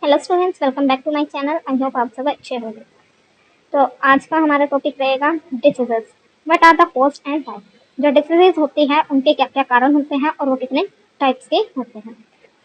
Hello students, welcome back to my channel. I hope आप सब अच्छे होंगे। तो आज का हमारा टॉपिक रहेगा diseases. What are the cause and type. जो डिसीजेस होती है उनके क्या क्या कारण होते हैं और वो कितने टाइप्स के होते हैं।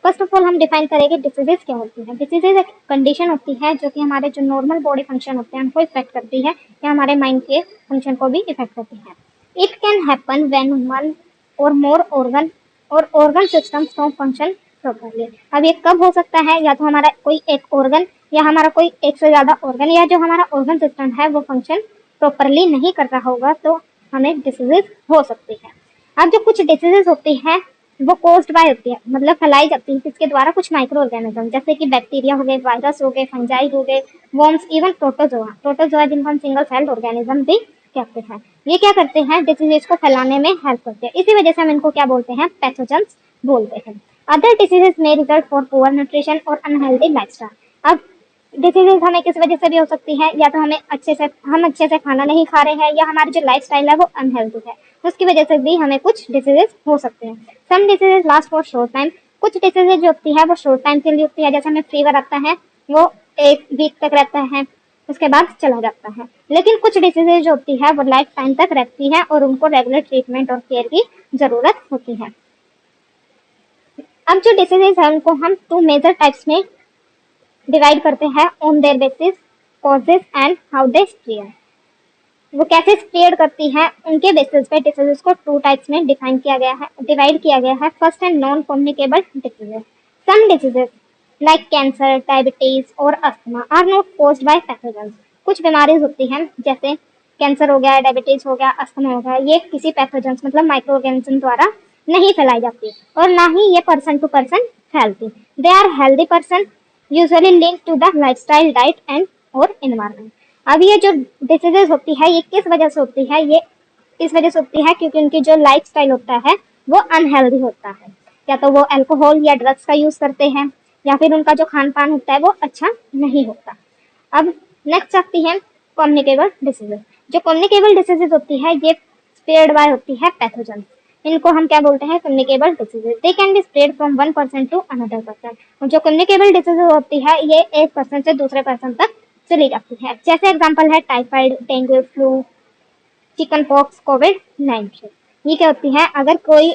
फर्स्ट ऑफ ऑल हम डिफाइन करेंगे डिसीजेस क्या होती है। डिसीजेस एक कंडीशन होती है जो कि हमारे जो नॉर्मल बॉडी फंक्शन होते हैं उनको इफेक्ट करती है या हमारे माइंड के फंक्शन को भी इफेक्ट करती है। It can happen when one और more organ systems don't function properly. अब ये कब हो सकता है, या तो हमारा कोई एक ऑर्गन या हमारा कोई एक से ज्यादा ऑर्गन या जो हमारा ऑर्गन सिस्टम है वो फंक्शन प्रॉपरली नहीं कर रहा होगा तो हमें डिसीजेस हो सकती है। अब जो कुछ डिसीजेस होती है वो कोज्ड बाय होती है, मतलब फैलाई जाती है किसके द्वारा, कुछ माइक्रो ऑर्गेनिज्म जैसे कि बैक्टीरिया हो गए, वायरस हो गए, फंजाई हो गए, वर्म्स, इवन प्रोटोजोआ जिनको हम सिंगल सेल्ड ऑर्गेनिज्म भी कहते हैं। ये क्या करते हैं, डिसीजेस को फैलाने में हेल्प करते हैं। इसी वजह से हम इनको क्या बोलते हैं, पैथोजेंस बोलते हैं। अदर डिसीजेस में रिजल्ट फॉर पुअर न्यूट्रिशन और अनहेल्दी लाइफस्टाइल। अब डिसीजेज हमें किस वजह से भी हो सकती है, या तो हम अच्छे से खाना नहीं खा रहे हैं या हमारी जो लाइफस्टाइल है वो अनहेल्दी है, उसकी वजह से भी हमें कुछ डिसीजेज हो सकते हैं। Some diseases last for short time. कुछ डिसीजेज जो होती है वो शॉर्ट टाइम के लिए होती है, जैसे हमें फीवर आता है वो एक वीक तक रहता है, उसके बाद चला जाता है। लेकिन कुछ डिसीजेज जो होती है वो लाइफ टाइम तक रहती है और उनको रेगुलर ट्रीटमेंट और केयर की जरूरत होती है। अब जो डिसीजेज है उनको हम टू मेजर टाइप्स में डिवाइड करते हैं on their basis, causes and how they spread. वो कैसे स्प्रेड करती है उनके बेसिस पे डिसीजेज को टू टाइप्स में डिवाइड किया गया है। फर्स्ट है non communicable diseases. Some diseases like cancer, diabetes और asthma are not caused by pathogens. कुछ बीमारीज होती हैं जैसे कैंसर हो गया, डायबिटीज हो गया, अस्थमा हो गया, ये किसी पैथोजेंस मतलब माइक्रो ऑर्गेनिज्म द्वारा नहीं फैलाई जाती और ना ही ये पर्सन टू पर्सन फैलती। They are healthy person usually link to the lifestyle, diet and और एनवायरनमेंट। अब ये जो डिसीजेज होती है ये किस वजह से होती है, ये इस वजह से होती है क्योंकि उनकी जो लाइफस्टाइल होता है वो अनहेल्दी होता है। या तो वो अल्कोहल या ड्रग्स का यूज करते हैं या फिर उनका जो खान पान होता है वो अच्छा नहीं होता। अब नेक्स्ट आती है कम्युनिकेबल डिसीजेज। जो कम्युनिकेबल डिसीजेज होती है ये स्प्रेड बाय होती है पैथोजन। इनको हम क्या बोलते हैं, communicable diseases. They can be spread from one person to another person. और जो कम्युनिकेबल डिसीजेज होती है ये एक पर्सन से दूसरे पर्सन तक चली जाती है। जैसे एग्जांपल है typhoid, dengue, flu, chickenpox, कोविड-19। ये क्या होती है, अगर कोई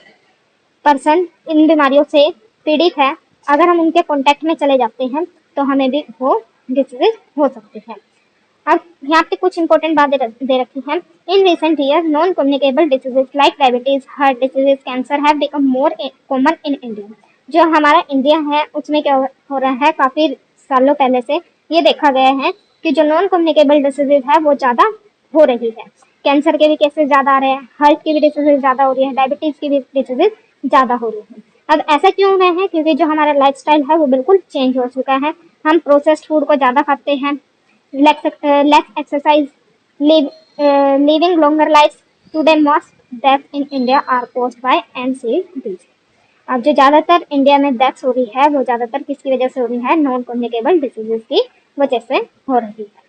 पर्सन इन बीमारियों से पीड़ित है, अगर हम उनके कांटेक्ट में चले जाते हैं तो हमें भी वो डिसीजेज हो सकती है। अब यहाँ पे कुछ इंपॉर्टेंट बातें दे रखी हैं। In recent year non communicable diseases like diabetes, heart diseases, cancer have become more common in India. जो हमारा इंडिया है उसमें क्या हो रहा है, काफी सालों पहले से ये देखा गया है कि जो नॉन कम्युनिकेबल डिसीजेज है वो ज्यादा हो रही है। कैंसर के भी केसेस ज्यादा आ रहे हैं, हार्ट की भी डिसीजेज ज्यादा हो रही है, डायबिटीज की भी डिसीजेज ज्यादा हो रही है। अब ऐसा क्यों हो रहा है, क्योंकि जो हमारा लाइफस्टाइल है वो बिल्कुल चेंज हो चुका है। हम प्रोसेस्ड फूड को ज्यादा खाते हैं, less exercise, living longer lives. Today, most deaths in India are caused by NCDs. अब जो ज्यादातर इंडिया में डेथ्स हो रही है वो ज्यादातर किसकी वजह से हो रही है, नॉन कम्युनिकेबल डिसीजेज की वजह से हो रही है।